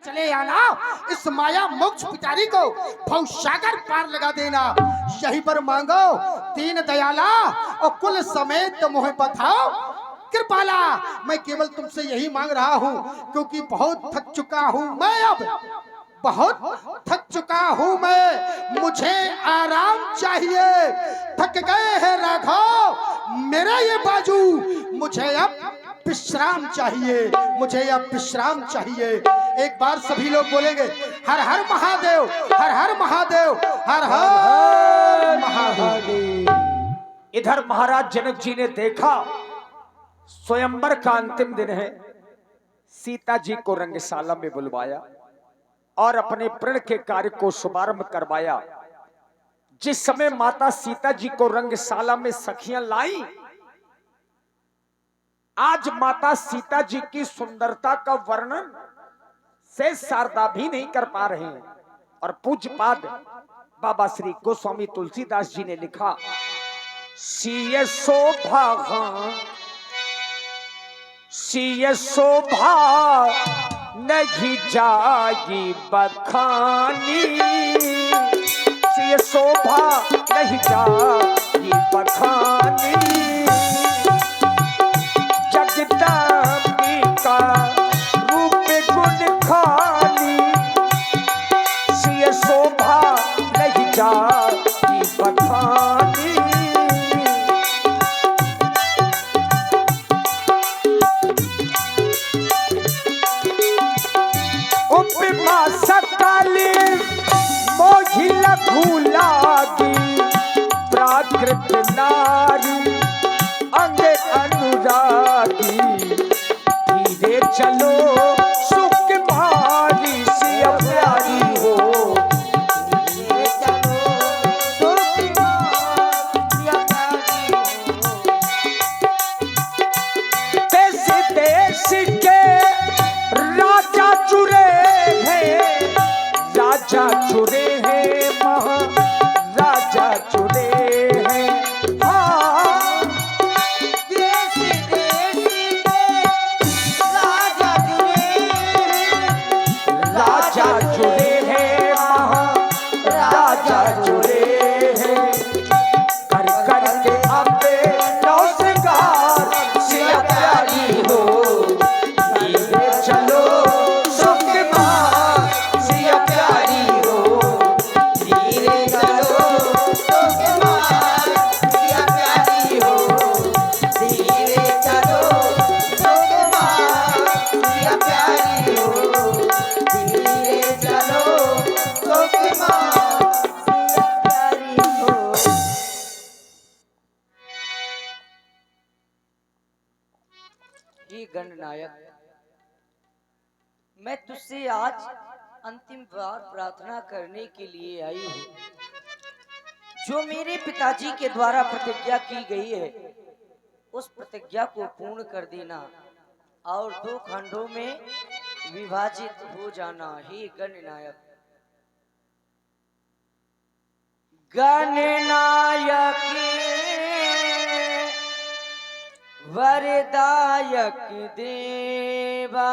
चले आना, इस माया मोक्ष पिटारी को भवसागर पार लगा देना। यहीं पर मांगो दीन दयाला और कुल समेत मोह बधाओ कृपाला। मैं केवल तुमसे यही मांग रहा हूँ, क्योंकि बहुत थक चुका हूँ मैं, अब बहुत थक चुका हूँ मैं, मुझे आराम चाहिए। थक गए हैं राघव मेरा ये बाजू, मुझे अब विश्राम चाहिए, मुझे अब विश्राम चाहिए। एक बार सभी लोग बोलेंगे हर हर महादेव, हर हर महादेव, हर हर महादेव। इधर महाराज जनक जी ने देखा स्वयंवर का अंतिम दिन है, सीता जी को रंगशाला में बुलवाया और अपने प्रण के कार्य को शुभारंभ करवाया। जिस समय माता सीता जी को रंगशाला में सखियां लाई, आज माता सीता जी की सुंदरता का वर्णन से शारदा भी नहीं कर पा रहे हैं। और पूज्यपाद बाबा श्री गोस्वामी तुलसीदास जी ने लिखा, सीय शोभा सीय शोभा नहीं जागी बखानी, सीय शोभा नहीं जागी बखानी, जगदम्बिका रूप गुण खानी, सीय शोभा नहीं जागी बखानी। उपमा सकाली मोहिला भूलागी, प्राकृत नारी अंग अनुरागी, धीरे चलो सुख भारी सिया प्यारी हो, धीरे चलो सुख भारी प्यारी हो। देश देश के राजा चुरे हैं, राजा चुरे हैं, महाराजा चुरे हैं। हाँ, देश देश के राजा चुरे हैं, राजा चुरे हैं, महाराजा चुरे हैं। कर कर के अपने नौसगार सिया प्यारी हो, धीरे चलो सुख मां सिया प्यारी हो, धीरे चलो सुख मां सिया प्यारी हो, धीरे चलो सुख मां सिया प्यारी हो, धीरे चलो सुख मां सिया प्यारी हो। हे गणनायक, मैं तुझसे आज अंतिम बार प्रार्थना करने के लिए आई हूँ। जो मेरे पिताजी के द्वारा प्रतिज्ञा की गई है, उस प्रतिज्ञा को पूर्ण कर देना और 2 खंडों में विभाजित हो जाना। हे गणनायक, गणनायक वरदायक देवा,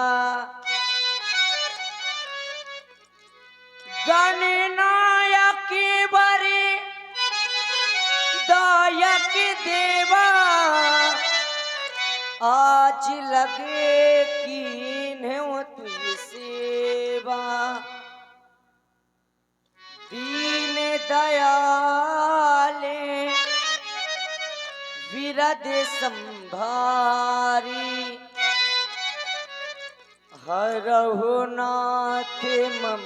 गणनायक वरदायक देवा, आज लगे कीन्ह तुझ सेवा, दीन दयाले विरद संभारी, हरहु नाथ मम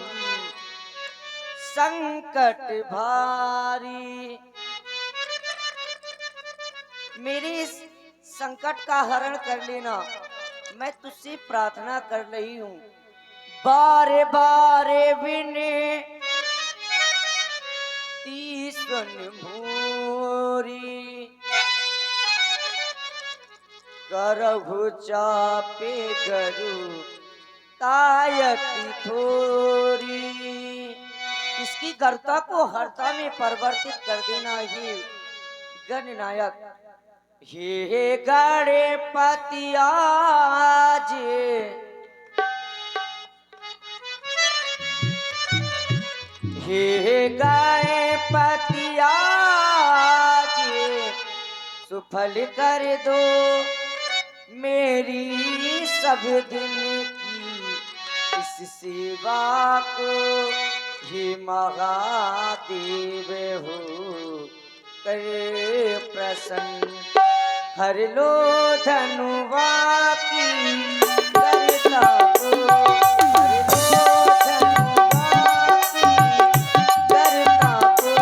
संकट भारी। मेरे इस संकट का हरण कर लेना, मैं तुझसे प्रार्थना कर रही हूँ। बारे बारे विने तीसन भूरी, करहु चापे गरु तायति थोरी। इसकी गर्ता को हर्ता में परिवर्तित कर देना ही गणनायक। हे गणपति आज हे गाय पतिया सुफल कर दो मेरी सब दिन की इस सेवा को, हे महादेव हो करे प्रसन्न, हर लो धनुवा की करता को, हर लो धनुवा की करता को।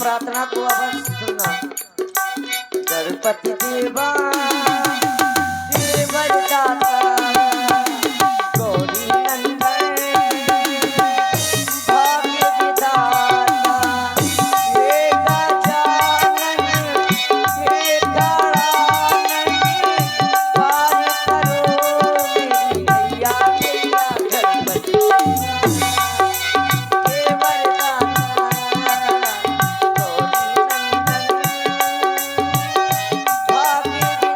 प्रार्थना को अब सुनना। गणपति देवा देवर दाता गौरी नंदन भाग्य विधाता हे गजानन हे तारानन पार करो मेरी नैया नैया गणपति देवर दाता गौरी नंदन भाग्य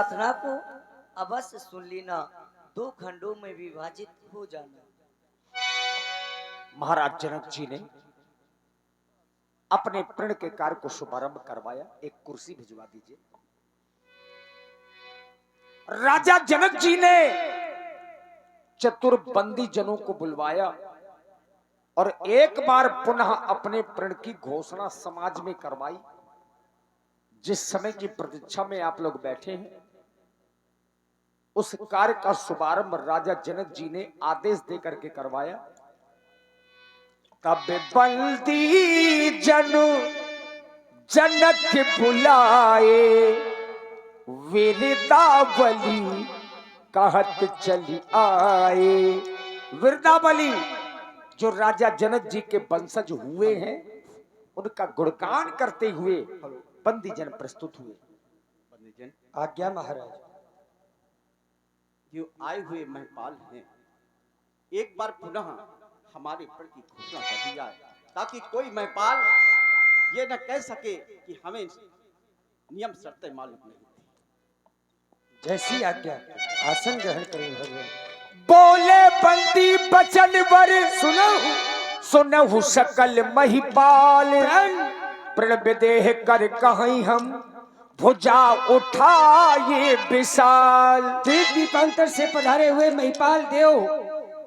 प्रार्थना को अवश्य सुन लेना, 2 खंडों में विभाजित हो जाना। महाराज जनक जी ने अपने प्रण के कार्य को शुभारंभ करवाया। एक कुर्सी भिजवा दीजिए। राजा जनक जी ने चतुर बंदी जनों को बुलवाया और एक बार पुनः अपने प्रण की घोषणा समाज में करवाई। जिस समय की प्रतीक्षा में आप लोग बैठे हैं, उस कार्य का शुभारंभ राजा जनक जी ने आदेश देकर के करवाया। तब बंदी जनक बुलाए, वीरदावली कहत चली आए। वीरदावली जो राजा जनक जी के वंशज हुए हैं, उनका गुणगान करते हुए बंदी जन प्रस्तुत हुए। बंदी जन, आज्ञा महाराज। जो आए हुए महिपाल हैं, एक बार पुनः हमारे प्रण की घोषणा कर दिया है, ताकि कोई महिपाल ये न कह सके कि हमें नियम शर्तें मालूम नहीं थी। जैसी आज्ञा, आसन ग्रहण करें भगवान। बोले बंदी बचन वर, सुनहु सकल महिपाल। प्रण विदेह कर कहीं हम, भुजा उठाए विशाल। दीप दीपांतर से पधारे हुए महिपाल देव,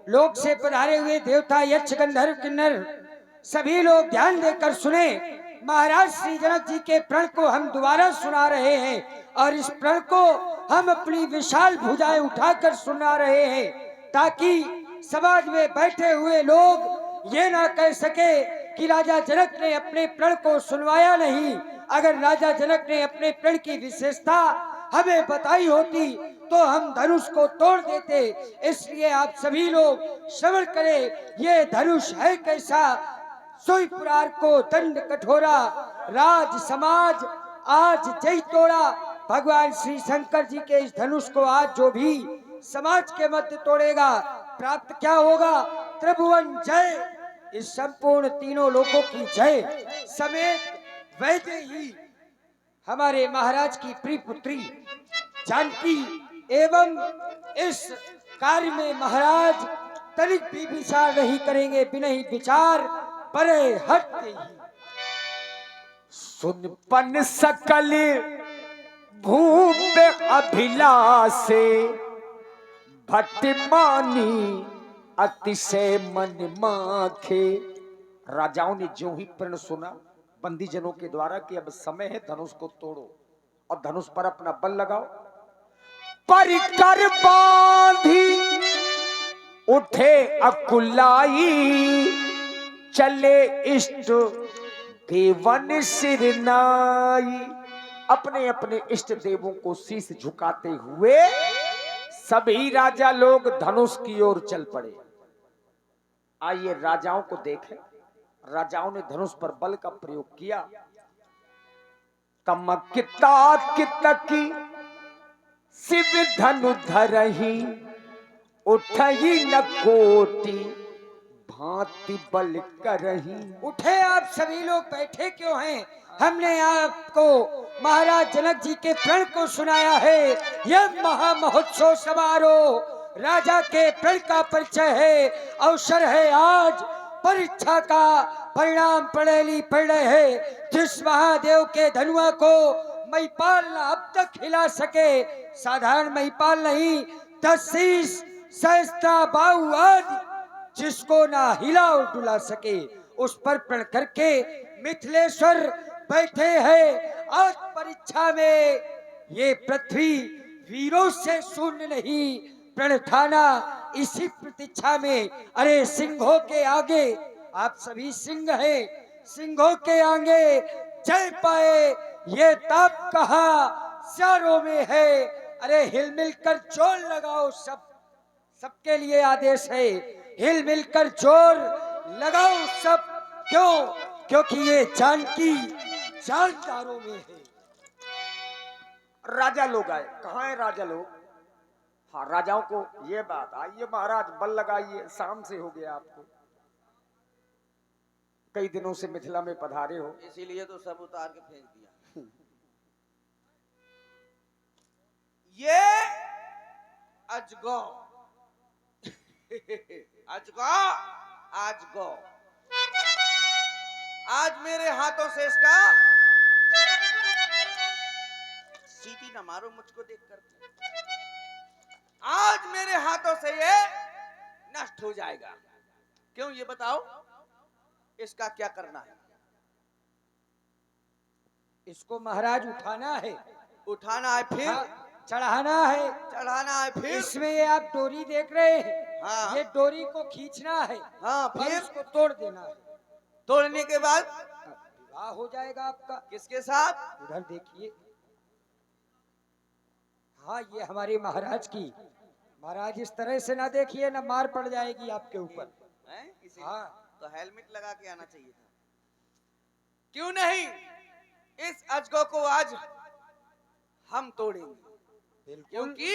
लोक से पधारे हुए देवता यक्ष गंधर्व किन्नर, सभी लोग ध्यान देकर सुने। महाराज श्री जनक जी के प्रण को हम दोबारा सुना रहे हैं और इस प्रण को हम अपनी विशाल भुजाएं उठाकर सुना रहे हैं, ताकि समाज में बैठे हुए लोग ये ना कह सके कि राजा जनक ने अपने प्रण को सुनवाया नहीं। अगर राजा जनक ने अपने प्रण की विशेषता हमें बताई होती तो हम धनुष को तोड़ देते। इसलिए आप सभी लोग श्रवण करें, ये धनुष है कैसा। सोई पुरार को दंड कठोरा, राज समाज आज जय तोड़ा। भगवान श्री शंकर जी के इस धनुष को आज जो भी समाज के मध्य तोड़ेगा, प्राप्त क्या होगा? त्रिभुवन जय, इस संपूर्ण तीनों लोगों की जय समेत वैद्य ही हमारे महाराज की प्रिय पुत्री जानकी एवं इस कार्य में महाराज तनिक भी विचार नहीं करेंगे, बिना ही विचार परे हटते ही। सुन पन सकल भूप अभिलाषे, भट्टमानी अतिशय मन माखे। राजाओं ने जो ही प्रण सुना बंदी जनों के द्वारा कि अब समय है धनुष को तोड़ो और धनुष पर अपना बल लगाओ, परिकर बांधी उठे अकुलाई। चले इष्ट देवन सिरनाई। अपने अपने इष्ट देवों को शीश झुकाते हुए सभी राजा लोग धनुष की ओर चल पड़े। आइए राजाओं को देखें। राजाओं ने धनुष पर बल का प्रयोग किया। तमकिता कितकी शिव धनु धरही, उठही न कोटि भांति बल करही। उठे आप सभी लोग, बैठे क्यों हैं? हमने आपको महाराज जनक जी के प्रण को सुनाया है। यह महामहोत्सव समारोह राजा के प्रण का परिचय है। अवसर है आज परीक्षा का, परिणाम पढ़ेली पढ़ रहे हैं। जिस महादेव के धनुआ को महिपाल न अब तक हिला सके, साधारण महिपाल नहीं, 10 शीश सहस्त्र बाहु आदि जिसको ना हिला और डुला सके, उस पर प्रण करके मिथिलेश्वर बैठे हैं। आज परीक्षा में ये पृथ्वी वीरों से शून्य नहीं, प्रण ठाना इसी प्रतीक्षा में। अरे सिंहों के आगे, आप सभी सिंह हैं, सिंहों के आगे जय पाए ये ताप कहा चारों में है। अरे हिल मिलकर जोर लगाओ, सबके लिए आदेश है, हिल मिलकर जोर लगाओ सब। क्यों? क्योंकि ये जानकी जानदारों में है। राजा लोग आए। कहाँ है राजा लोग? हाँ, राजाओं को ये बात, आइए महाराज बल लगाइए, शाम से हो गया आपको, कई दिनों से मिथिला में पधारे हो। इसीलिए तो सब उतार के फेंक दिया। ये अजगौ अजगौ अजगौ आज मेरे हाथों से इसका सीटी ना मारो मुझको देख कर। आज मेरे हाथों से ये नष्ट हो जाएगा। क्यों ये बताओ, इसका क्या करना है? इसको महाराज उठाना है, उठाना है, फिर चढ़ाना है, चढ़ाना है, फिर इसमें ये आप डोरी देख रहे हैं, हाँ। ये डोरी को खींचना है, हाँ, और फिर इसको तोड़ देना है। तोड़ने के बाद विवाह हो जाएगा आपका। किसके साथ? उधर देखिए, हाँ ये हमारे महाराज की। महाराज इस तरह से ना देखिए, ना मार पड़ जाएगी आपके ऊपर। हाँ, तो हेलमेट लगा के आना चाहिए था। क्यों नहीं, इस अजगौ को आज हम तोड़ेंगे, क्योंकि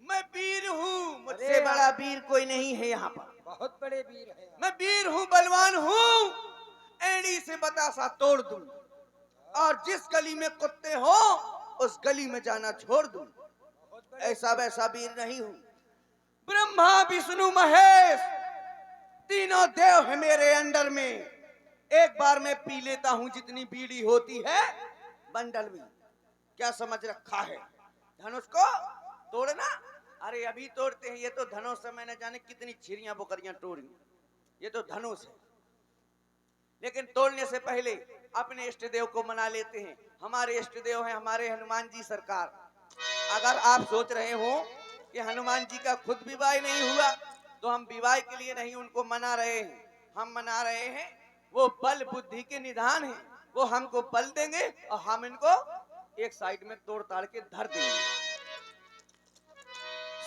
मैं वीर हूँ, मुझसे बड़ा वीर कोई नहीं है यहाँ पर। बहुत बड़े वीर हैं। मैं वीर हूँ, बलवान हूँ, एड़ी से बतासा तोड़ दूं, और जिस गली में कुत्ते हो उस गली में जाना छोड़ दूं। ऐसा वैसा वीर नहीं हूँ। ब्रह्मा विष्णु महेश तीनों देव है मेरे अंडर में। एक बार मैं पी लेता हूँ जितनी बीड़ी होती है बंडल में। क्या समझ रखा है? धनुष को तोड़ना? अरे अभी तोड़ते हैं, ये तो धनुष है, मैंने जाने कितनी चिड़िया बुकरियां तोड़ी। ये तो धनुष है, लेकिन तोड़ने से पहले अपने इष्ट देव को मना लेते हैं। हमारे इष्ट देव हैं हमारे हनुमान जी सरकार। अगर आप सोच रहे हो कि हनुमान जी का खुद विवाह नहीं हुआ, तो हम विवाह के लिए नहीं उनको मना रहे हैं। हम मना रहे हैं, वो बल बुद्धि के निधान है, वो हमको बल देंगे और हम इनको एक साइड में तोड़ ताड़ के धर देंगे।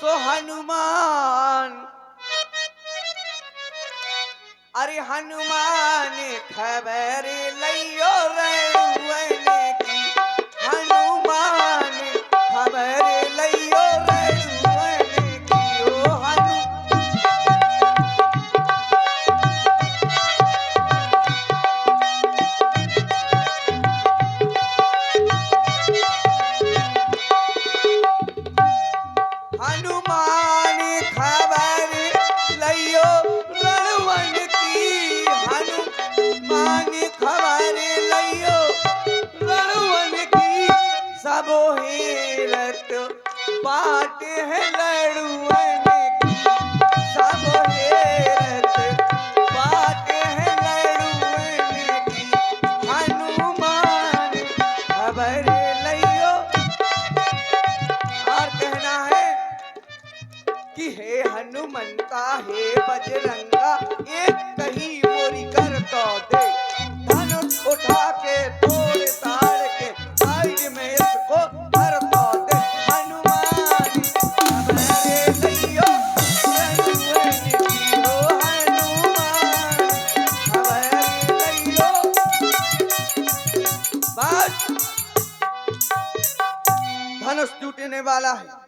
सो हनुमान, अरे हनुमान खबर लियो रघुवन की, हनुमान खबर लियो रघुवन की। ओ हनुमान खबर लियो रणवन की, हनुमान खबर लियो रणवन की। सब हेरत बाट है लड़ुवन की, सब हेरत बाट है लड़ुवन की। हनुमान खबर लियो। और कहना है कि हे हनुमंता हे बजरंगा, एक कही मोरी कर तो दे। धनुष उठा के तोड़ ताड़ के साइड में इसको धर तो दे। हनुमान खबर लियो रघुवन की, ओ हनुमान खबर लियो। बस धनुष टूटने वाला है।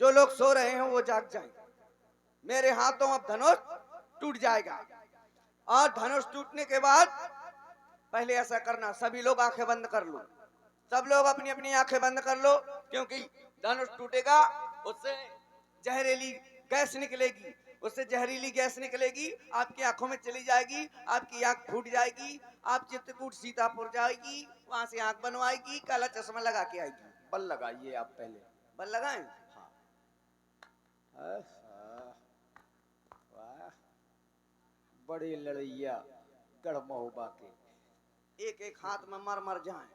जो लोग सो रहे हैं वो जाग जाएं। मेरे हाथों अब धनुष टूट जाएगा। और धनुष टूटने के बाद पहले ऐसा करना, सभी लोग आंखें बंद कर लो। सब लोग अपनी अपनी आंखें बंद कर लो, क्योंकि धनुष टूटेगा, उससे जहरीली गैस निकलेगी, उससे जहरीली गैस निकलेगी, आपकी आंखों में चली जाएगी, आपकी आंख फूट जाएगी, आप चित्रकूट सीतापुर जाएगी, वहां से आंख बनवाएगी, काला चश्मा लगा के आएगी। बल लगाइए आप पहले। बल लगाएं? वाह, बड़े लड़ैया गढ़ महोबा के। एक एक हाथ में मर मर जाएं।